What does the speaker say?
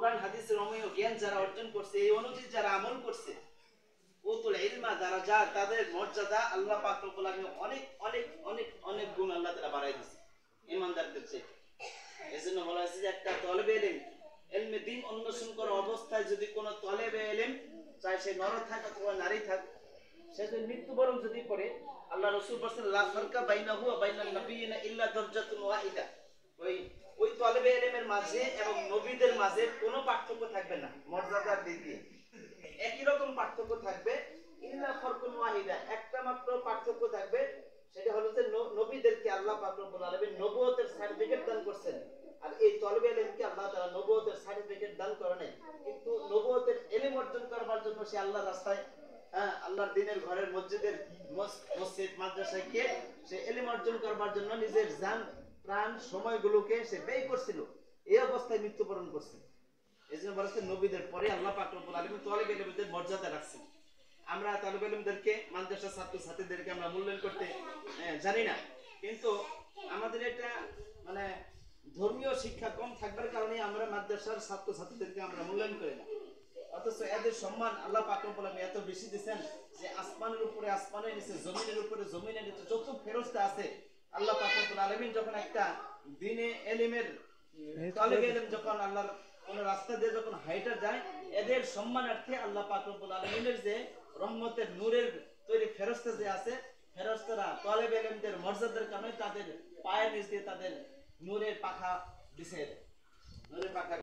কোরআন হাদিসের অমীয় জ্ঞান যারা অর্জন করছে, এই অনুযায়ী যারা আমল করছে, উতুল ইলমা যারা তাদের মর্যাদা আল্লাহ পাক রব্বুল আলামিন অনেক অনেক অনেক অনেক গুণ আল্লাহ তাআলা বাড়ায় দিয়েছে ঈমানদারদের চেয়ে। এজন্য বলা হয়েছে যে একটা তলেবে ইলম, ইলমে দ্বীন অন্বেষণ করা অবস্থায় যদি কোনো তলেবে ইলম, চাই সে নর থাক অথবা নারী থাক, সে যদি মৃত্যুবরণ যদি করে, আল্লাহ রাসূল বলেছেন লা ফারকা বাইনাহু ওয়া বাইনান নাবিয়িনা ইল্লা দারজাতুন ওয়াহিদা, ওই তলেবে ইলমের মাঝে এবং নবীদের মাঝে কোনো পার্থক্য থাকবে না মর্যাদার দিক দিয়ে, একই রকম পার্থক্য থাকবে। ইল্লা ফারকুন ওয়াহিদা, একটা মাত্র পার্থক্য থাকবে, সেটা হলো যে নবীদেরকে আল্লাহ পাক রব্বুল আলামিন নবুয়তের সার্টিফিকেট দান করছেন, আর এই তলবে ইলমকে আল্লাহ তাআলা নবুয়তের সার্টিফিকেট দান করে নাই। কিন্তু নবুয়তের ইলম অর্জন করবার জন্য সে আল্লাহর রাস্তায়, আল্লাহর দ্বীনের ঘরের মসজিদের মসজিদ মাদ্রাসায় গিয়ে সে ইলম অর্জন করবার জন্য নিজের জান প্রাণ সময়গুলোকে সে ব্যয় করছিল, এই অবস্থায় মৃত্যুবরণ করছে। এজন্য বলেছে নবীদের পরে আল্লাহ পাক রব্বুল আলামিন তলেবে ইলমদের মর্যাদা রাখছেন। আমরা তলেবে ইলমদেরকে, মাদ্রাসার ছাত্রছাত্রীদেরকে আমরা মূল্যায়ন করতে জানি না, কিন্তু আমাদের এটা মানে ধর্মীয় শিক্ষা কম থাকবার কারণে আমরা মাদ্রাসার ছাত্রছাত্রীদেরকে আমরা মূল্যায়ন করি না। অথচ এদের সম্মান আল্লাহ পাক রব্বুল আলামিন এত বেশি দিয়েছেন যে আসমানের উপরে আসমানের নিচে, জমিনের উপরে জমিনের নিচে যত ফেরেশতা আছে, আল্লাহ পাক রব্বুল আলামিন যখন একটা দ্বীনে ইলমের তলেবে ইলম যখন আল্লাহর কোন রাস্তা দিয়ে যখন হাইটা যায়, এদের সম্মানার্থে আল্লাহ পাক রব্বুল আলামিনের যে রহমতের নূরের তৈরি ফেরেশতা যে আছে, ফেরেশতারা তলেবে ইলমদের মর্যাদার কারণে তাদের পায়ের নিচ দিয়ে তাদের নূরের পাখা দিছে, নূরের পাখা